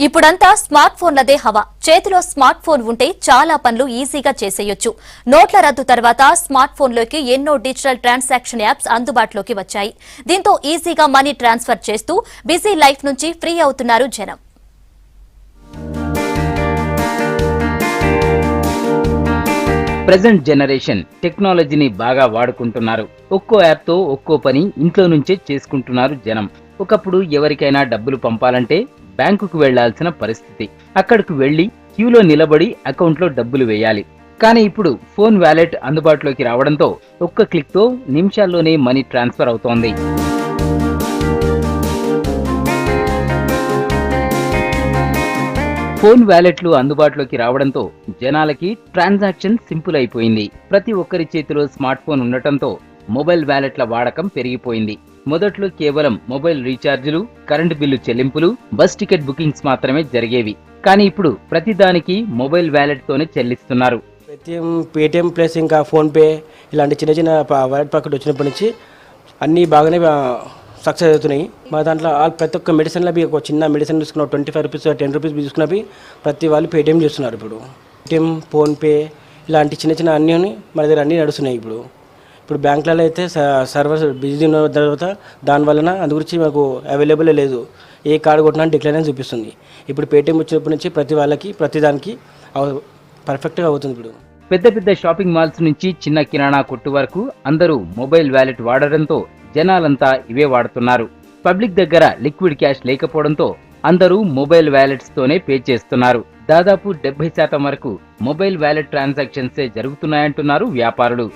ఇప్పుడంతా స్మార్ట్ ఫోన్లదే హవా. చేతిలో స్మార్ట్ ఫోన్ ఉంటే చాలా పనులు ఈజీగా చేసేయొచ్చు. నోట్ల రద్దు తర్వాత స్మార్ట్ ఫోన్లోకి ఎన్నో డిజిటల్ ట్రాన్సాక్షన్ యాప్స్ అందుబాటులోకి వచ్చాయి. దీంతో ఈజీగా మనీ ట్రాన్స్ఫర్ చేస్తూ బిజీ లైఫ్ నుంచి ఫ్రీ అవుతున్నారు జనం. ప్రెజెంట్ జనరేషన్ టెక్నాలజీని బాగా వాడుకుంటున్నారు. ఒక్కో యాప్తో ఒక్కో పని ఇంట్లో నుంచే చేసుకుంటున్నారు జనం. ఒకప్పుడు ఎవరికైనా డబ్బులు పంపాలంటే బ్యాంకుకు వెళ్లాల్సిన పరిస్థితి. అక్కడికి వెళ్లి క్యూలో నిలబడి అకౌంట్లో డబ్బులు వేయాలి. కానీ ఇప్పుడు ఫోన్ వాలెట్ అందుబాటులోకి రావడంతో ఒక్క క్లిక్తో నిమిషాల్లోనే మనీ ట్రాన్స్ఫర్ అవుతోంది. ఫోన్ వాలెట్లు అందుబాటులోకి రావడంతో జనాలకి ట్రాన్సాక్షన్ సింపుల్ అయిపోయింది. ప్రతి ఒక్కరి చేతిలో స్మార్ట్ ఫోన్ ఉండటంతో మొబైల్ వాలెట్ల వాడకం పెరిగిపోయింది. మొదట్లో కేవలం మొబైల్ రీఛార్జీలు, కరెంటు బిల్లు చెల్లింపులు, బస్ టికెట్ బుకింగ్స్ మాత్రమే జరిగేవి. కానీ ఇప్పుడు ప్రతిదానికి మొబైల్ వాలెట్ తోనే చెల్లిస్తున్నారు. పేటిఎం ప్లస్ ఇంకా ఫోన్పే ఇలాంటి చిన్న చిన్న వాలెట్ పాకెట్ వచ్చినప్పటి నుంచి అన్నీ బాగానే సక్సెస్ అవుతున్నాయి. మా దాంట్లో ప్రతి ఒక్క మెడిసిన్లో ఒక చిన్న మెడిసిన్ తీసుకున్న 25 రూపీస్ 10 రూపీస్ తీసుకున్నవి ప్రతి వాళ్ళు పేటిఎం చేస్తున్నారు. ఇప్పుడు పేటిఎం, ఫోన్పే ఇలాంటి చిన్న చిన్న అన్నీ మన దగ్గర అన్నీ నడుస్తున్నాయి. ఇప్పుడు బ్యాంకులలో అయితే సర్వర్ బిజీ ఉన్న తర్వాత దానివలన అందు గురించి మాకు అవైలబుల్ లేదు. ఏ కార్డు కొట్టినా డిక్లైన్ చూపిస్తుంది. ఇప్పుడు పేటిఎం వచ్చినప్పటి నుంచి ప్రతి వాళ్ళకి ప్రతిదానికి పర్ఫెక్ట్గా అవుతుంది. ఇప్పుడు పెద్ద పెద్ద షాపింగ్ మాల్స్ నుంచి చిన్న కిరాణా కొట్టు వరకు అందరూ మొబైల్ వాలెట్ వాడడంతో జనాలంతా ఇవే వాడుతున్నారు. పబ్లిక్ దగ్గర లిక్విడ్ క్యాష్ లేకపోవడంతో అందరూ మొబైల్ వాలెట్స్ తోనే పే చేస్తున్నారు. దాదాపు 70% వరకు మొబైల్ వాలెట్ ట్రాన్సాక్షన్సే జరుగుతున్నాయంటున్నారు వ్యాపారులు.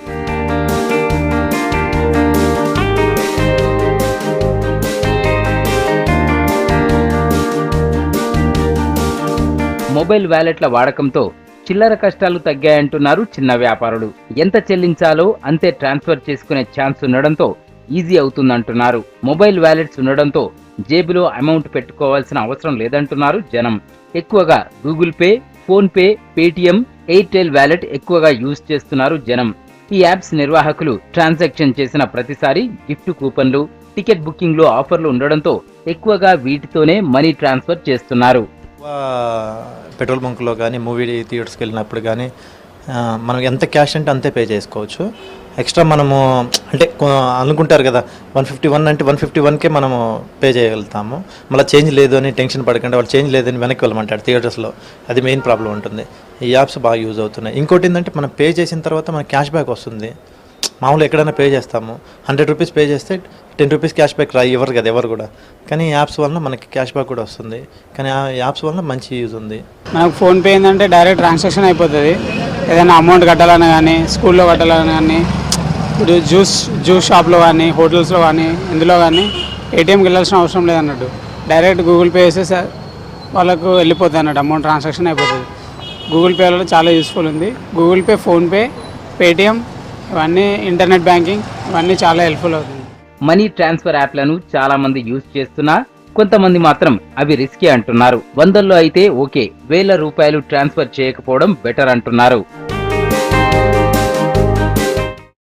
మొబైల్ వాలెట్ల వాడకంతో చిల్లర కష్టాలు తగ్గాయంటున్నారు చిన్న వ్యాపారులు. ఎంత చెల్లించాలో అంతే ట్రాన్స్ఫర్ చేసుకునే ఛాన్స్ ఉండడంతో ఈజీ అవుతుందంటున్నారు. మొబైల్ వాలెట్స్ ఉండడంతో జేబులో అమౌంట్ పెట్టుకోవాల్సిన అవసరం లేదంటున్నారు జనం. ఎక్కువగా Google pay, phone pay, Paytm, Airtel wallet ఎక్కువగా యూజ్ చేస్తున్నారు జనం. ఈ యాప్స్ నిర్వాహకులు ట్రాన్సాక్షన్ చేసిన ప్రతిసారి గిఫ్ట్ కూపన్లు, టికెట్ బుకింగ్ లో ఆఫర్లు ఉండడంతో ఎక్కువగా వీటితోనే మనీ ట్రాన్స్ఫర్ చేస్తున్నారు. పెట్రోల్ బంక్లో కానీ, మూవీ థియేటర్స్కి వెళ్ళినప్పుడు కానీ మనం ఎంత క్యాష్ అంటే అంతే పే చేసుకోవచ్చు. ఎక్స్ట్రా మనము అంటే అనుకుంటారు కదా 151 అంటే 151కే మనము పే చేయగలుగుతాము. మళ్ళీ చేంజ్ లేదు అని టెన్షన్ పడకుండా వాళ్ళు చేంజ్ లేదని వెనక్కి వెళ్ళమంటారు థియేటర్స్లో. అది మెయిన్ ప్రాబ్లం ఉంటుంది. ఈ యాప్స్ బాగా యూజ్ అవుతున్నాయి. ఇంకోటి ఏంటంటే మనం పే చేసిన తర్వాత మనకు క్యాష్ బ్యాక్ వస్తుంది. మామూలు ఎక్కడైనా పే చేస్తాము, 100 రూపీస్ పే చేస్తే 10 రూపీస్ క్యాష్ బ్యాక్ ఇవ్వరు కదా ఎవరు కూడా. కానీ యాప్స్ వలన మనకి క్యాష్ బ్యాక్ కూడా వస్తుంది. కానీ ఆ యాప్స్ వలన మంచి యూజ్ ఉంది. మనకు ఫోన్పే ఏంటంటే డైరెక్ట్ ట్రాన్సాక్షన్ అయిపోతుంది. ఏదైనా అమౌంట్ కట్టాలని కానీ, స్కూల్లో కట్టాలని కానీ, ఇప్పుడు జ్యూస్ షాప్లో కానీ, హోటల్స్లో కానీ, ఇందులో కానీ ఏటీఎంకి వెళ్ళాల్సిన అవసరం లేదన్నట్టు. డైరెక్ట్ గూగుల్ పే చేస్తే వాళ్ళకు వెళ్ళిపోతుంది అన్నట్టు, అమౌంట్ ట్రాన్సాక్షన్ అయిపోతుంది. గూగుల్ పేలో చాలా యూస్ఫుల్ ఉంది. గూగుల్ పే, ఫోన్పే, పేటిఎం ఇవన్నీ ఇంటర్నెట్ బ్యాంకింగ్ ఇవన్నీ చాలా హెల్ప్ఫుల్ అవుతుంది. మనీ ట్రాన్స్ఫర్ యాప్లను చాలా మంది యూజ్ చేస్తున్నా కొంతమంది మాత్రం అవి రిస్కీ అంటున్నారు. 100లో అయితే ఓకే, 1000 రూపాయలు ట్రాన్స్ఫర్ చేయకపోవడం బెటర్ అంటున్నారు.